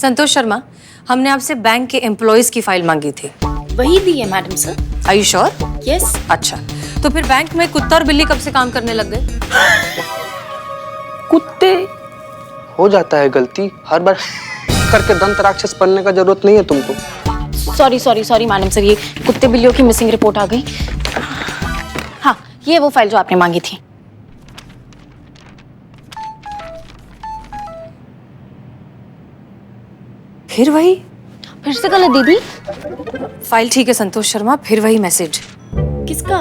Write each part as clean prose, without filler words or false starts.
संतोष शर्मा, हमने आपसे बैंक के एम्प्लॉयज की फाइल मांगी थी। वही दी है madam sir. Are you sure? Yes. अच्छा, तो फिर बैंक में कुत्ता और बिल्ली कब से काम करने लग गए? कुत्ते हो जाता है गलती, हर बार करके दंत राक्षस बनने का जरूरत नहीं है तुमको। सॉरी मैडम सर, ये कुत्ते बिल्लियों की मिसिंग रिपोर्ट आ गई। हाँ, ये वो फाइल जो आपने मांगी थी। फिर वही? फिर से गलत दीदी? फाइल ठीक है संतोष शर्मा, फिर वही मैसेज। किसका?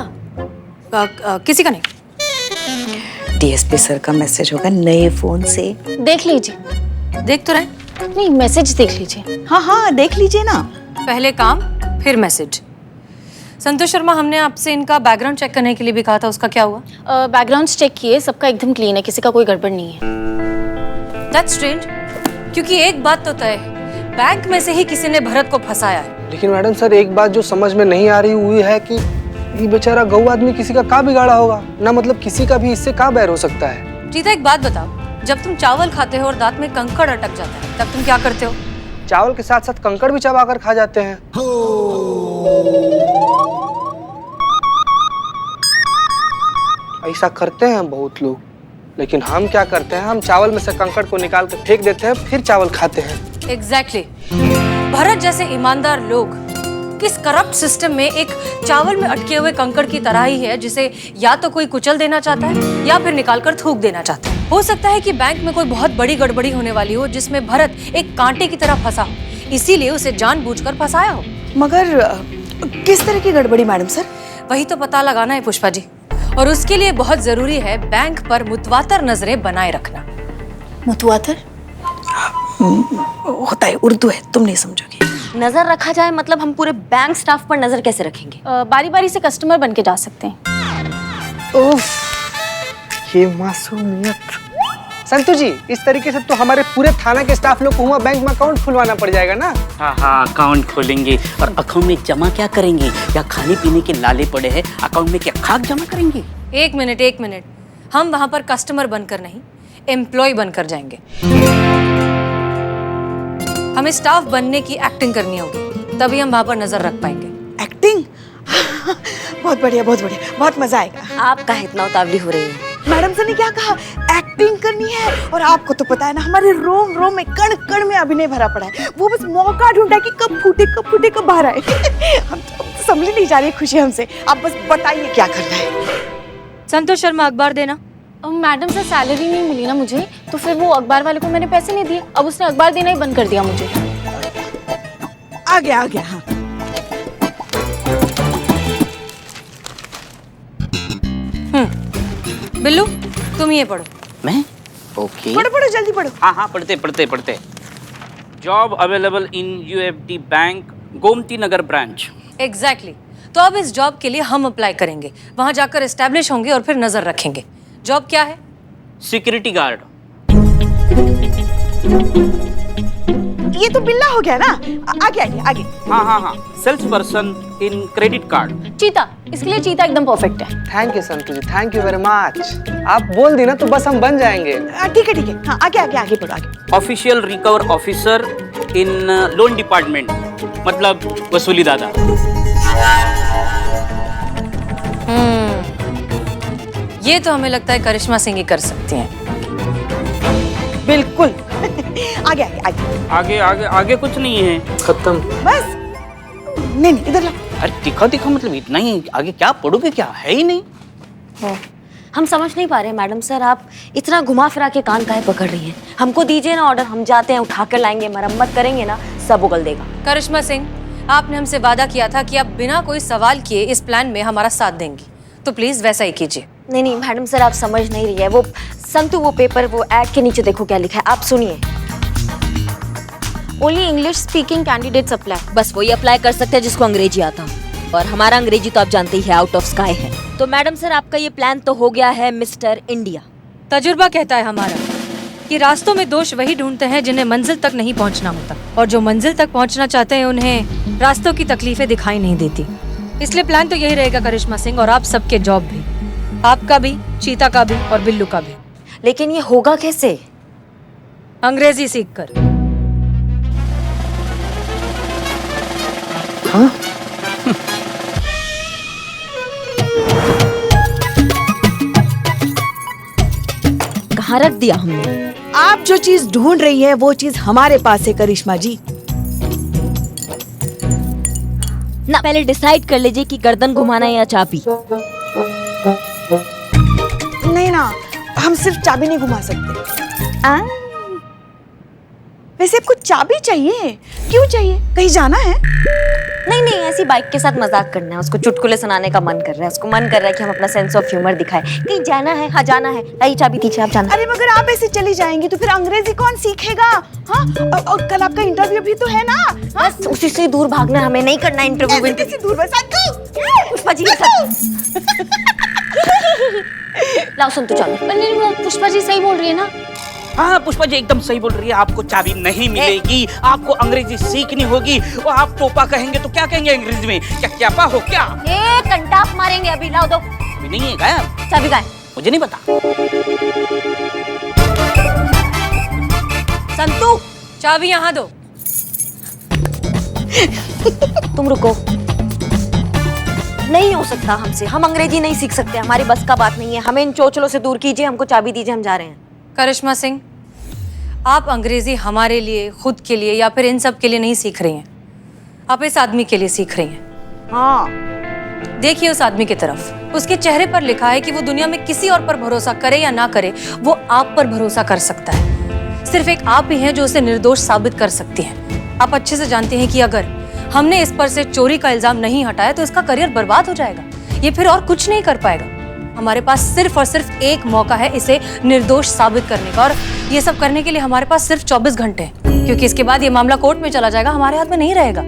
किसी का नहीं। डीएसपी सर का मैसेज होगा नए फोन से। देख लीजिए। देख तो रहे? नहीं, मैसेज देख लीजिए। हाँ देख लीजिए ना। पहले काम फिर मैसेज। संतोष शर्मा, हमने आपसे इनका बैकग्राउंड चेक करने के लिए भी कहा था, उसका क्या हुआ? बैकग्राउंड चेक किए, सबका एकदम क्लीन है, किसी का कोई गड़बड़ नहीं है। दैट्स स्ट्रेंज, क्योंकि एक बात तो तय है, बैंक में से ही किसी ने भरत को फंसाया है। लेकिन मैडम सर, एक बात जो समझ में नहीं आ रही हुई है कि ये बेचारा गऊ आदमी किसी का क्या बिगाड़ा होगा ना, मतलब किसी का भी इससे क्या बैर हो सकता है। जीता, एक बात बताओ, जब तुम चावल खाते हो और दांत में कंकड़ अटक जाता है, तब तुम क्या करते हो? चावल के साथ साथ कंकड़ भी चबा कर खा जाते हैं। ऐसा करते हैं बहुत लोग, लेकिन हम क्या करते हैं, हम चावल में से कंकड़ को निकाल कर फेंक देते हैं, फिर चावल खाते हैं। एग्जैक्टली। भरत जैसे ईमानदार लोग किस करप्ट सिस्टम में एक चावल में अटके हुए कंकड़ की तरह ही है, जिसे या तो कोई कुचल देना चाहता है या फिर निकालकर थूक देना चाहता है। हो सकता है कि बैंक में कोई बहुत बड़ी गड़बड़ी होने वाली हो, जिसमें भरत एक कांटे की तरह फंसा हो, इसीलिए उसे जानबूझकर फंसाया हो। मगर किस तरह की गड़बड़ी मैडम सर? वही तो पता लगाना है पुष्पा जी, और उसके लिए बहुत जरूरी है बैंक पर मुतवातर नजरें बनाए रखना। मुतवातर होता है, उर्दू है, तुम नहीं समझोगे। नजर रखा जाए मतलब हम पूरे बैंक स्टाफ पर नजर कैसे रखेंगे? बारी बारी से कस्टमर बन के जा सकते हैं। उफ, ये मासूमियत। संतु जी, इस तरीके से तो हमारे पूरे थाना के स्टाफ लोग को हुआ बैंक में अकाउंट खुलवाना पड़ जाएगा ना। हाँ, अकाउंट खोलेंगे और अकाउंट में जमा क्या करेंगे? या खाने पीने के लाले पड़े हैं, अकाउंट में क्या खाक जमा करेंगे? एक मिनट, हम वहां पर कस्टमर बनकर नहीं, एम्प्लॉय बनकर जाएंगे। हमें स्टाफ बनने की एक्टिंग करनी होगी, तभी हम वहां पर नजर रख पाएंगे। एक्टिंग? बहुत बढ़िया, बहुत मजा आएगा। आप काहे इतना उतावली हो रही है? मैडम सर ने क्या कहा? एक्टिंग करनी है, और आपको तो पता है ना, हमारे रोम रोम में कण कण में अभिनय भरा पड़ा है। वो बस मौका ढूंढा कि कब फूटे कब बाहर आए। हम तो समझ नहीं जा रही है खुशी हमसे। आप बस बताइए क्या करना है। संतोष शर्मा, अखबार देना। मैडम सर, सैलरी नहीं मिली ना मुझे, तो फिर वो अखबार वाले को मैंने पैसे नहीं दिए, अब उसने अखबार देना ही बंद कर दिया मुझे। आ गया हाँ। बिल्लू, तुम ये पढ़ो। मैं? ओके। पढ़ो जल्दी पढ़ो। हाँ, पढ़ते। Job available in UFD bank, Gomti Nagar branch. Exactly. तो अब इस जॉब के लिए हम अप्लाई करेंगे, वहां जाकर एस्टेब्लिश होंगे और फिर नजर रखेंगे। जॉब क्या है? Security guard. ये तो बिल्ला हो गया ना। आगे। हाँ, sales person in credit card. चीता, इसके लिए चीता एकदम परफेक्ट है। Thank you Santu ji, thank you very much. आप बोल दी ना तो बस हम बन जाएंगे। ठीक है। हाँ, आगे बढ़ो आगे। Official recover officer in loan department, मतलब वसूली दादा। ये तो हमें लगता है करिश्मा सिंह ही कर सकती हैं। बिल्कुल। आगे कुछ नहीं है। खत्म। बस नहीं इधर ला। अरे दिखा मतलब इतना ही, आगे क्या पढ़ोगे? क्या है ही नहीं। हम समझ नहीं पा रहे मैडम सर, आप इतना घुमा फिरा के कान काहे पकड़ रही हैं? हमको दीजिए ना ऑर्डर, हम जाते हैं, उठा कर लाएंगे, मरम्मत करेंगे ना, सब उगल देगा। करिश्मा सिंह, आपने हमसे वादा किया था कि आप बिना कोई सवाल किए इस प्लान में हमारा साथ देंगी, तो प्लीज वैसा ही कीजिए। नहीं मैडम सर, आप समझ नहीं रही है। वो संतु, वो पेपर, वो एड के नीचे देखो क्या लिखा है, आप सुनिए। Only English speaking candidates apply. बस वही अप्लाई कर सकते हैं जिसको अंग्रेजी आता हो, और हमारा अंग्रेजी तो आप जानते ही है, आउट ऑफ स्काई है। तो मैडम सर, आपका ये प्लान तो हो गया है मिस्टर इंडिया। तजुर्बा कहता है हमारा कि रास्तों में दोष वही ढूंढते हैं जिन्हें मंजिल तक नहीं पहुंचना होता, और जो मंजिल तक पहुंचना चाहते हैं उन्हें रास्तों की तकलीफें दिखाई नहीं देती। इसलिए प्लान तो यही रहेगा करिश्मा सिंह, और आप सबके जॉब भी, आपका भी, चीता का भी और बिल्लू का भी। लेकिन ये होगा कैसे? अंग्रेजी सीखकर। यहाँ रख दिया हमने। आप जो चीज ढूंढ रही है वो चीज हमारे पास है करिश्मा जी। ना पहले डिसाइड कर लीजिए कि गर्दन घुमाना है या चाबी। नहीं ना, हम सिर्फ चाबी नहीं घुमा सकते। वैसे आपको चाबी चाहिए, क्यों चाहिए? कहीं जाना है? नहीं नहीं, ऐसी बाइक के साथ मजाक करना है, उसको चुटकुले सुनाने का मन कर रहा है, उसको मन कर रहा है कि हम अपना सेंस ऑफ ह्यूमर दिखाएं। कहीं जाना है? हाँ जाना है। लाइए चाबी दीजिए, आप जाना। अरे मगर आप ऐसे चली जाएंगी तो फिर अंग्रेजी कौन सीखेगा? हाँ, और कल आपका इंटरव्यू भी तो है ना? हाँ? बस उसी से दूर भागना, हमें नहीं करना इंटरव्यू। ऐसे कैसे दूर? पुष्पा जी के साथ। लाओ सुन तो चलो। नहीं, वो पुष्पा जी सही बोल रही है ना। हाँ पुष्पा जी एकदम सही बोल रही है, आपको चाबी नहीं मिलेगी, आपको अंग्रेजी सीखनी होगी। और आप टोपा कहेंगे तो क्या कहेंगे अंग्रेजी में? क्या क्यापा हो क्या? एक घंटा आप मारेंगे अभी। लाओ दो। अभी नहीं है गायब? चाबी गायब। मुझे नहीं पता। संतू, चाबी यहाँ दो। तुम रुको। नहीं हो सकता हमसे, हम अंग्रेजी नहीं सीख सकते, हमारी बस का बात नहीं है। हमें इन चोचलों से दूर कीजिए, हमको चाबी दीजिए, हम जा रहे हैं। करिश्मा सिंह, आप अंग्रेजी हमारे लिए, खुद के लिए या फिर इन सब के लिए नहीं सीख रही हैं, आप इस आदमी के लिए सीख रही हैं। हाँ, देखिए उस आदमी की तरफ, उसके चेहरे पर लिखा है कि वो दुनिया में किसी और पर भरोसा करे या ना करे, वो आप पर भरोसा कर सकता है। सिर्फ एक आप ही हैं जो उसे निर्दोष साबित कर सकती हैं। आप अच्छे से जानते हैं कि अगर हमने इस पर से चोरी का इल्जाम नहीं हटाया तो इसका करियर बर्बाद हो जाएगा, ये फिर और कुछ नहीं कर पाएगा। हमारे पास सिर्फ और सिर्फ एक मौका है इसे निर्दोष साबित करने का, और ये सब करने के लिए हमारे पास सिर्फ 24 घंटे हैं, क्योंकि इसके बाद ये मामला कोर्ट में चला जाएगा, हमारे हाथ में नहीं रहेगा।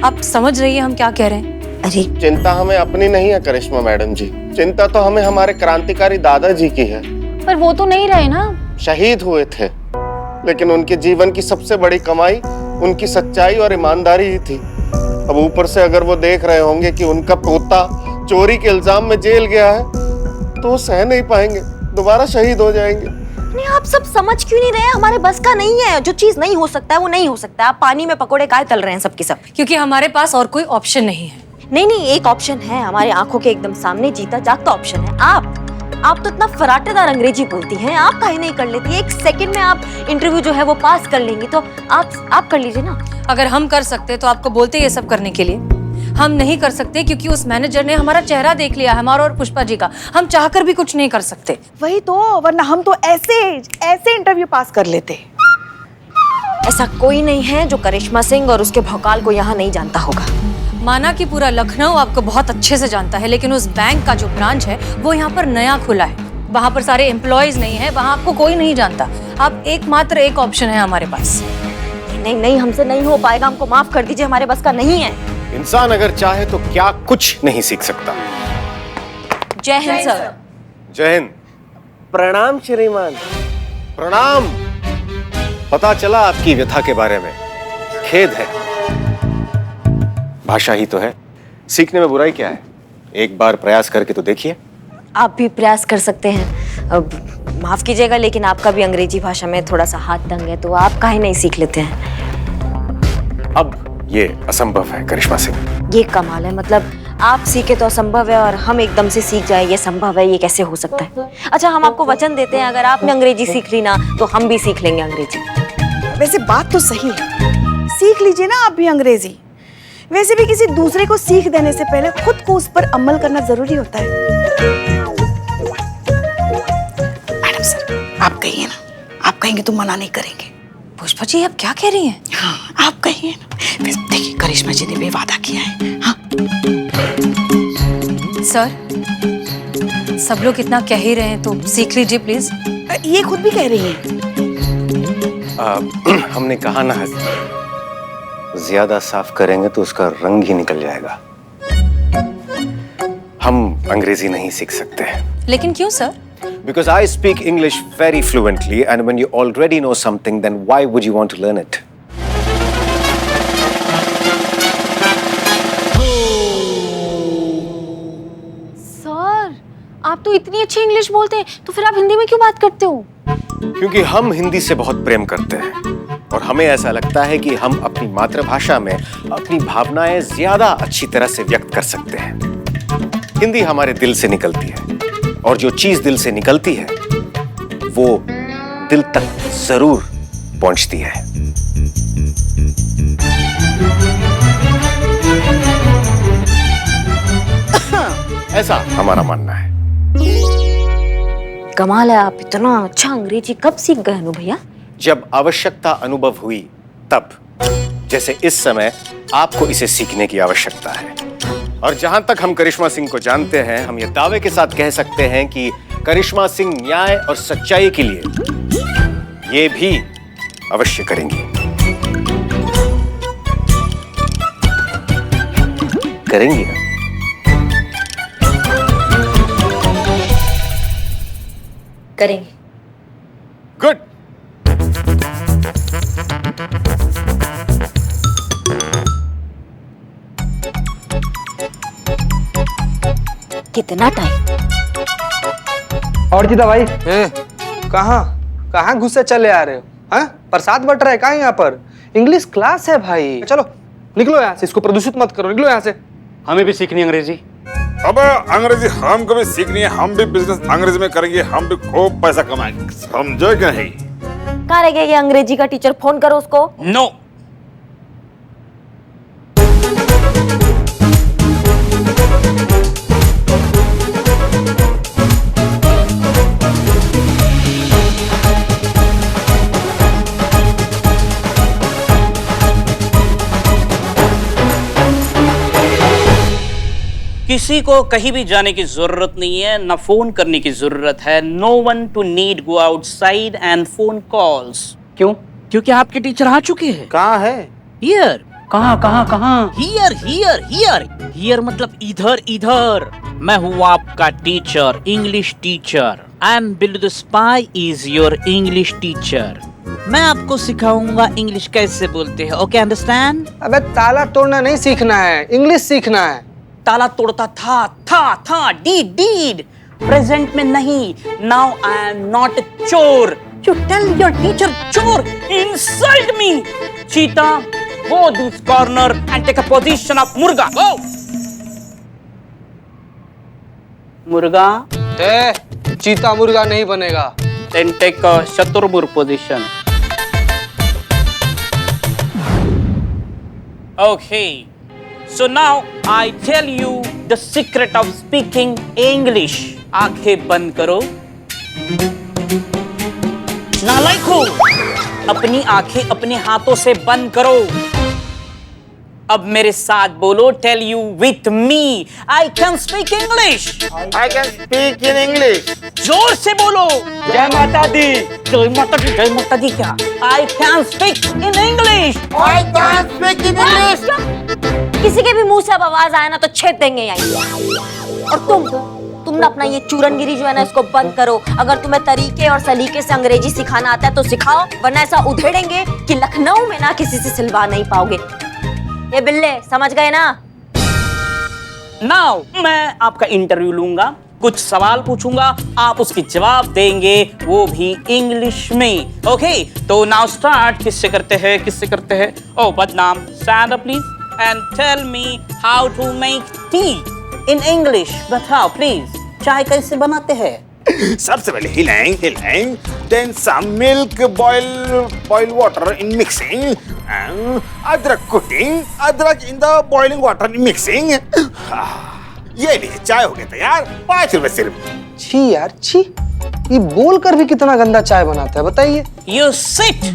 आप समझ रही है हम क्या कह रहे हैं? अरे चिंता हमें अपनी नहीं है करिश्मा मैडम जी, चिंता तो हमें हमारे क्रांतिकारी दादाजी की है। पर वो तो नहीं रहे ना। शहीद हुए थे, लेकिन उनके जीवन की सबसे बड़ी कमाई उनकी सच्चाई और ईमानदारी ही थी। अब ऊपर से अगर वो देख रहे होंगे कि उनका पोता चोरी के इल्जाम में जेल गया है तो वो सह नहीं पाएंगे, दोबारा शहीद हो जाएंगे। नहीं, आप सब समझ क्यों नहीं रहे? हमारे बस का नहीं है, जो चीज नहीं हो सकता है वो नहीं हो सकता है। आप पानी में पकोड़े काहे तल रहे हैं सबके सब? क्योंकि हमारे पास और कोई ऑप्शन नहीं है। नहीं नहीं, एक ऑप्शन है हमारे आंखों के एकदम सामने, जीता जागता ऑप्शन है। आप तो इतना फराटेदार अंग्रेजी बोलती हैं, आप काहे नहीं कर लेती? एक सेकंड में आप इंटरव्यू जो है वो पास कर लेंगी, तो आप कर लीजिए ना। अगर हम कर सकते तो आपको बोलते ये सब करने के लिए। हम नहीं कर सकते क्योंकि उस मैनेजर ने हमारा चेहरा देख लिया, हमारा और पुष्पा जी का। हम चाहकर भी कुछ नहीं कर सकते। वही तो, वरना हम तो ऐसे इंटरव्यू पास कर लेते। ऐसा कोई नहीं है जो करिश्मा सिंह और उसके भौकाल को यहाँ नहीं जानता होगा। माना कि पूरा लखनऊ आपको बहुत अच्छे से जानता है, लेकिन उस बैंक का जो ब्रांच है वो यहाँ पर नया खुला है, वहाँ पर सारे एम्प्लॉयज नहीं है, वहाँ आपको कोई नहीं जानता। आप एकमात्र एक ऑप्शन है हमारे पास। नहीं नहीं, हमसे नहीं हो पाएगा, हमको माफ कर दीजिए, हमारे बस का नहीं है। इंसान अगर चाहे तो क्या कुछ नहीं सीख सकता। जय हिंद सर। जय हिंद। प्रणाम श्रीमान। प्रणाम। पता चला आपकी व्यथा के बारे में, खेद है। भाषा ही तो है, सीखने में बुराई क्या है? एक बार प्रयास करके तो देखिए। आप भी प्रयास कर सकते हैं। अब माफ कीजिएगा, लेकिन आपका भी अंग्रेजी भाषा में थोड़ा सा हाथ तंग है, तो आप काहे नहीं सीख लेते हैं? अब ये असंभव है करिश्मा सिंह। ये कमाल है, मतलब आप सीखे तो असंभव है और हम एकदम से सीख जाए ये संभव है, ये कैसे हो सकता है? अच्छा, हम आपको वचन देते हैं, अगर आपने अंग्रेजी सीख ली ना तो हम भी सीख लेंगे अंग्रेजी। वैसे बात तो सही है, सीख लीजिए ना आप भी अंग्रेजी। वैसे भी किसी दूसरे को सीख देने से पहले खुद को उस पर अमल करना जरूरी होता है। मैडम सर, आप कहिए ना, आप कहेंगे तो मना नहीं करेंगे। पुष्पा जी आप क्या कह रही हैं? हाँ, आप कहिए ना। वैसे देखिए, करिश्मा जी ने भी वादा किया है। हाँ सर, सब लोग इतना कह ही रहे हैं तो सीख लीजिए प्लीज। ये खुद भी कह रही है। हमने कहा ना, ज्यादा साफ करेंगे तो उसका रंग ही निकल जाएगा। हम अंग्रेजी नहीं सीख सकते। लेकिन क्यों sir? Because I speak English very fluently, and when you already know something, then why would you want to learn it? Sir, आप तो इतनी अच्छी इंग्लिश बोलते हैं, तो फिर आप हिंदी में क्यों बात करते हो? क्योंकि हम हिंदी से बहुत प्रेम करते हैं और हमें ऐसा लगता है कि हम अपनी मातृभाषा में अपनी भावनाएं ज्यादा अच्छी तरह से व्यक्त कर सकते हैं। हिंदी हमारे दिल से निकलती है और जो चीज दिल से निकलती है वो दिल तक जरूर पहुंचती है। ऐसा हमारा मानना है। कमाल है, आप इतना अच्छा अंग्रेजी कब सीख गए अनु भैया? जब आवश्यकता अनुभव हुई तब, जैसे इस समय आपको इसे सीखने की आवश्यकता है। और जहां तक हम करिश्मा सिंह को जानते हैं, हम ये दावे के साथ कह सकते हैं कि करिश्मा सिंह न्याय और सच्चाई के लिए ये भी अवश्य करेंगी। करेंगी ना? करेंगे। गुड। कितना टाइम? और जीता भाई कहाँ कहाँ घुसे चले आ रहे हो? हाँ, प्रसाद बट रहा है कहाँ यहाँ पर? इंग्लिश क्लास है भाई, चलो निकलो यहाँ से, इसको प्रदूषित मत करो, निकलो यहाँ से। हमें भी सीखनी अंग्रेजी। अब अंग्रेजी हमको भी सीखनी है, हम भी बिजनेस अंग्रेजी में करेंगे, हम भी खूब पैसा कमाएंगे, समझो क्या है? कहाँ रह गया ये अंग्रेजी का टीचर? फोन करो उसको। नो। किसी को कहीं भी जाने की जरूरत नहीं है, ना फोन करने की जरूरत है। No one to need go outside and phone calls. क्यों? क्योंकि आपके टीचर आ चुके हैं। कहाँ है? हियर। कहाँ कहाँ कहाँ? हियर हियर हियर हियर मतलब इधर इधर। मैं हूँ आपका teacher, English teacher. I am Billu the spy is your English teacher. मैं आपको सिखाऊंगा इंग्लिश कैसे बोलते हैं। Okay, understand? अबे ताला तोड़ना नहीं सीखना है, इंग्लिश सीखना है। ताला तोड़ता था, डीड प्रेजेंट में नहीं। Now I am not a चोर। यू टेल योर टीचर चोर, insult me. Cheeta, go this corner and take a position of मुर्गा। गो। मुर्गा? चीता मुर्गा नहीं बनेगा। देन टेक अ शतुरमुर्ग position. Okay, so now I tell you the secret of speaking English. आंखें बंद करो। नालायक हो, अपनी आंखें अपने हाथों से बंद करो। अब मेरे साथ बोलो, tell you with me, I can speak English. I can speak in English. जोर से बोलो। जय माता दी। जय माता दी, जय माता दी क्या? आई can speak in English. I can speak in English. किसी के भी मुंह से अब आवाज आए ना तो छेद देंगे यहीं। और तुम ना अपना ये चूरनगिरी जो है ना इसको बंद करो। अगर तुम्हें तरीके और सलीके से अंग्रेजी सिखाना आता है तो सिखाओ, वरना ऐसा उधेड़ेंगे कि लखनऊ में ना किसी से सिलवा नहीं पाओगे। ये बिल्ले समझ गए ना? नाउ मैं आपका इंटरव्यू लूंगा, कुछ सवाल पूछूंगा, आप उसके जवाब देंगे, वो भी इंग्लिश में। ओके, तो नाउ स्टार्ट। किससे करते हैं? ओ बदनाम, stand up please and tell me how to make tea in English. बताओ प्लीज, चाय कैसे बनाते हैं? सबसे पहले हिलाएं, then some milk, boil water in mixing, and अदरक in the boiling water in mixing. ये लीजिए, चाय हो गई तैयार, 5 रुपए सिर्फ। छी यार छी, ये बोल कर भी कितना गंदा चाय बनाता है, बताइए। You sit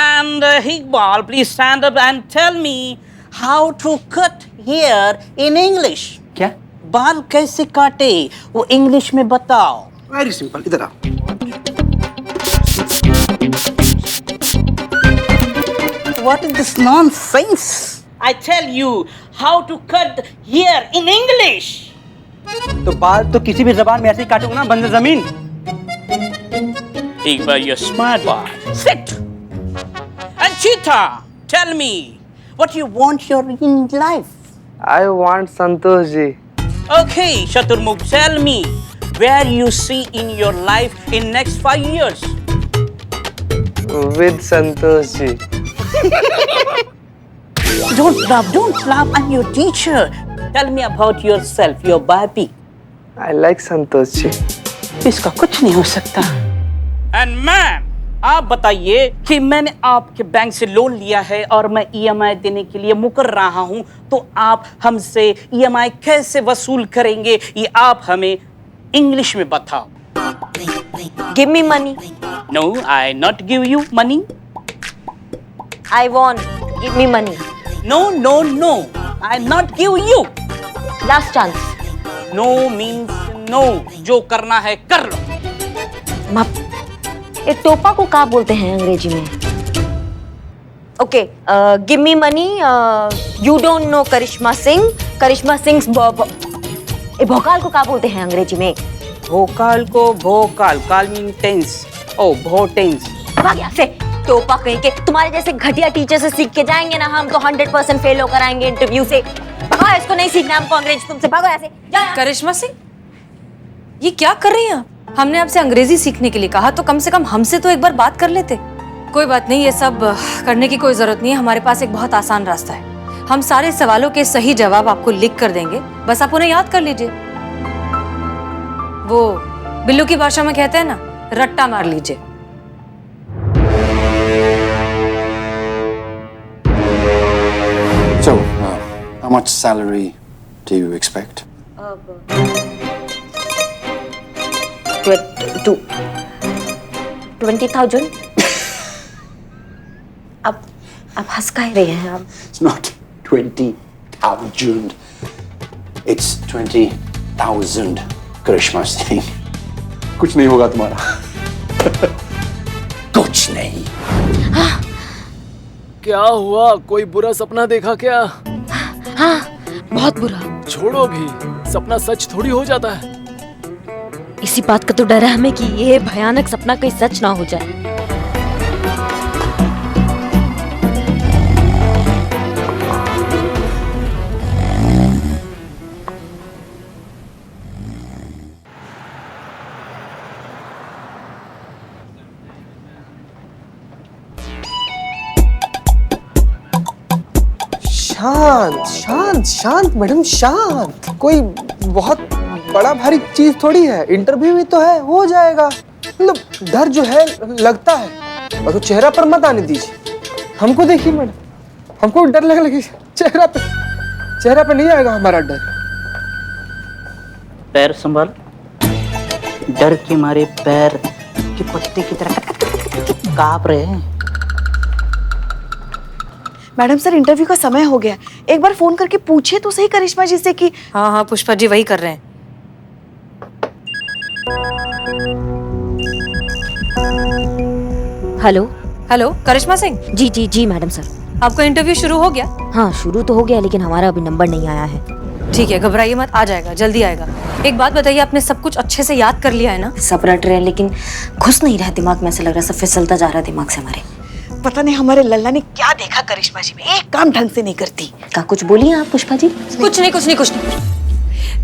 and Iqbal, please stand up and tell me how to cut hair in English. क्या? बाल कैसे काटे वो इंग्लिश में बताओ। वेरी सिंपल, इधर आओ। What is this nonsense? I tell you how to cut hair in English. तो बाल तो किसी भी जबान में ऐसे ही काटोगे ना, बंदे जमीन। Iqbal, you're smart boy. Sit. And Cheetah, tell me what you want your in life. I want Santosh ji. Okay, Shaturmukh, tell me where you see in your life in next 5 years. With Santosh ji. Don't laugh. I'm your teacher. Tell me about yourself, your baby. I like Santosh ji. इसका कुछ नहीं हो सकता। And ma'am आप बताइए कि मैंने आपके बैंक से लोन लिया है और मैं ईएमआई देने के लिए मुकर रहा हूं, तो आप हमसे ईएमआई कैसे वसूल करेंगे ये आप हमें इंग्लिश में बताओ। Give me money. No I not give you money. I want give me money. No no no I not give you. Last chance. No means no, जो करना है कर लो। ये टोपा को क्या बोलते हैं अंग्रेजी में? Okay, give me money. You don't know Karishma Singh. Karishma Singh भोकाल को क्या बोलते हैं अंग्रेजी में? भोकाल को भोकाल, काल मीन टेंस। ओ भोटेंस। भाग यहाँ से टोपा कहीं के। तुम्हारे जैसे घटिया टीचर से सीख के जाएंगे ना हम तो 100% फेल होकर आएंगे इंटरव्यू से। हाँ, इसको नहीं सीखना हमको अंग्रेजी, तुमसे भागो यहाँ से। करिश्मा सिंह, ये क्या कर रही हैं आप? हमने आपसे अंग्रेजी सीखने के लिए कहा तो कम से कम हमसे तो एक बार बात कर लेते। कोई बात नहीं, ये सब करने की कोई जरूरत नहीं है। हमारे पास एक बहुत आसान रास्ता है। हम सारे सवालों के सही जवाब आपको लिख कर देंगे, बस आप उन्हें याद कर लीजिए। वो बिल्लू की भाषा में कहते हैं ना, रट्टा मार लीजिए। So, how much salary do you expect? 20,000। अब हंस काहे रहे हैं आप? It's not 20,000. It's 20,000. करिश्मा सिंह, कुछ नहीं होगा तुम्हारा। कुछ नहीं। क्या हुआ? कोई बुरा सपना देखा क्या? हाँ, बहुत बुरा। छोड़ो भी, सपना सच थोड़ी हो जाता है। इसी बात का तो डर है हमें कि ये भयानक सपना कहीं सच ना हो जाए। शांत शांत शांत मैडम, शांत। कोई बहुत बड़ा भारी चीज थोड़ी है, इंटरव्यू भी तो है, हो जाएगा। मतलब डर जो है लगता है, और तो चेहरा पर मत आने दीजिए। हमको देखिए मैडम, हमको डर लगे चेहरा पे नहीं आएगा हमारा डर। पैर संभाल, डर के मारे पैर के पत्ते की तरह कांप रहे हैं। मैडम सर, इंटरव्यू का समय हो गया, एक बार फोन करके पूछे तो सही करिश्मा जी से कि। हाँ हाँ पुष्पा जी वही कर रहे हैं। हेलो हेलो करिश्मा सिंह जी जी जी मैडम सर। आपका इंटरव्यू शुरू हो गया? हाँ शुरू तो हो गया, लेकिन हमारा अभी नंबर नहीं आया है। ठीक है, घबराइए मत, आ जाएगा, जल्दी आएगा। एक बात बताइए, आपने सब कुछ अच्छे से याद कर लिया है ना? सब रट रहे हैं लेकिन घुस नहीं रहा दिमाग में, ऐसा लग रहा है सब फिसलता जा रहा है दिमाग से हमारे। पता नहीं हमारे लल्ला ने क्या देखा करिश्मा जी में, एक काम ढंग से नहीं करती। क्या कुछ बोलिए आप पुष्पा जी? कुछ नहीं।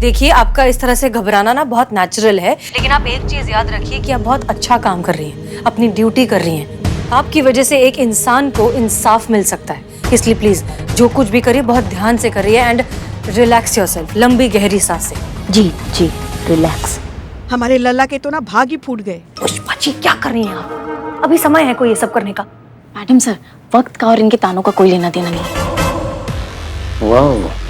देखिए, आपका इस तरह से घबराना ना बहुत नेचुरल है, लेकिन आप एक चीज याद रखिए कि आप बहुत अच्छा काम कर रही हैं, अपनी ड्यूटी कर रही हैं। आपकी वजह से एक इंसान को इंसाफ मिल सकता है, इसलिए प्लीज जो कुछ भी करिए बहुत ध्यान से करिए एंड रिलैक्स योरसेल्फ। लंबी गहरी सांसें। जी जी रिलैक्स। हमारे लल्ला के तो ना भाग ही फूट गए। पुष्पा जी क्या कर रही हैं आप? अभी समय है कोई ये सब करने का? मैडम सर, वक्त का और इनके तानों का कोई लेना देना नहीं है। वाह।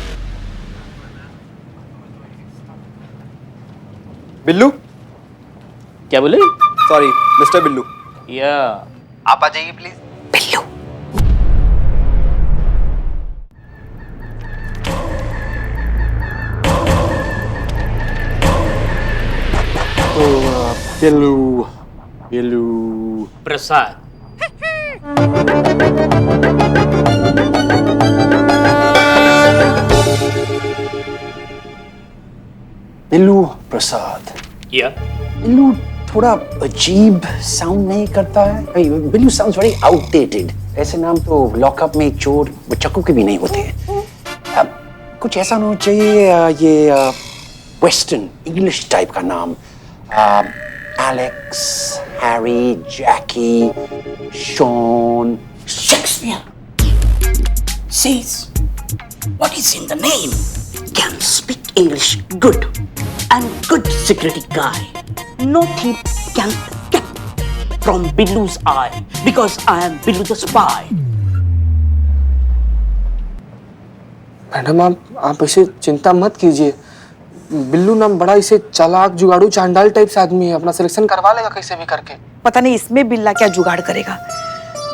बिल्लू, क्या बोले? Sorry mister Billu. या आप आ जाइए प्लीज। बिल्लू। बिल्लू प्रसाद। बिल्लू प्रसाद। या बिल्लू थोड़ा अजीब साउंड नहीं करता है? Billu sounds very outdated. ऐसे नाम तो लॉकअप में चोर बच्चों के भी नहीं होते हैं। कुछ ऐसा होना चाहिए, ये वेस्टर्न इंग्लिश टाइप का नाम। Alex, Harry, Jackie, Sean, Shakespeare. Says, what is in the name? Can speak English good and good security guy. No thief can get. from Billu's eye because I am Billu the spy. Madam आप ऐसे चिंता मत कीजिए। बिल्लू नाम बड़ा इसे चालाक जुगाड़ू चांडाल टाइप से आदमी है, अपना सिलेक्शन करवा लेगा कैसे भी करके। पता नहीं इसमें बिल्ला क्या जुगाड़ करेगा।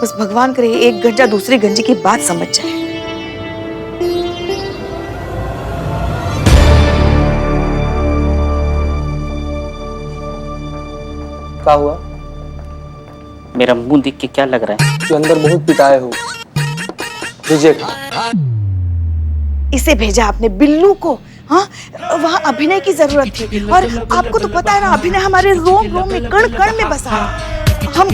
बस भगवान करे एक गंजा दूसरे गंजे की बात समझ जाए। क्या हुआ? मेरा मुंह देख के क्या लग रहा है? कि अंदर बहुत पिटाए हो। रिजेक्ट। इसे भेजा आपने बिल्लू को? हाँ, वहाँ अभिनय की जरूरत थी और आपको तो पता है ना अभिनय हमारे रोम रोम में कण कण में बसा है। हम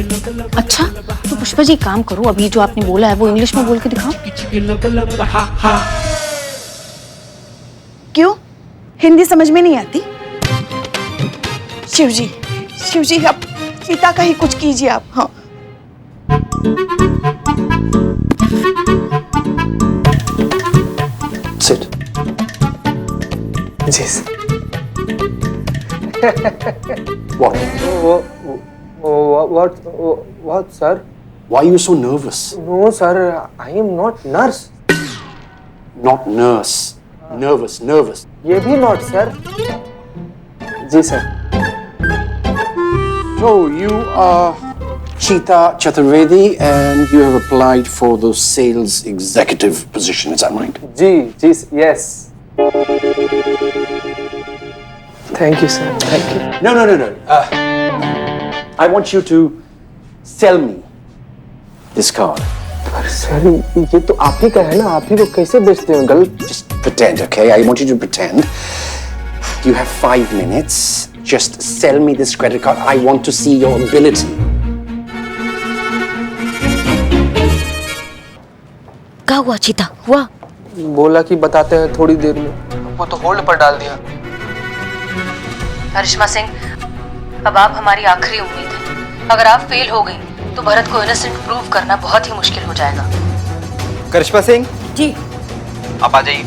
अच्छा तो पुष्पा जी काम करो, अभी जो आपने बोला है वो इंग्लिश में बोल के दिखाओ। क्यों? हिंदी समझ में नहीं आती? शिव जी आप सीता का ही कुछ कीजिए आप। हाँ Sit. Yes. What? What, sir? Why are you so nervous? No, sir. I am not nurse. Not nurse. Nervous. ये भी not, sir. जी sir. So you are Cheetah Chaturvedi and you have applied for the sales executive position, is that right? जी, yes. Thank you, sir. Thank you. No. I want you to sell me this card. Sir ये तो आप ही का है ना, आप ही को कैसे बेचते हो गलत? Just pretend, okay? I want you to pretend. You have 5 minutes. Just sell me this credit card. I want to see your ability. क्या हुआ चीता? हुआ? बोला कि बताते हैं थोड़ी देर में, वो तो होल्ड पर डाल दिया। करिश्मा सिंह, अब आप हमारी आखिरी उम्मीद है। अगर आप फेल हो गई तो भरत को इनोसेंट प्रूव करना बहुत ही मुश्किल हो जाएगा। करिश्मा सिंह जी आप आ जाइए।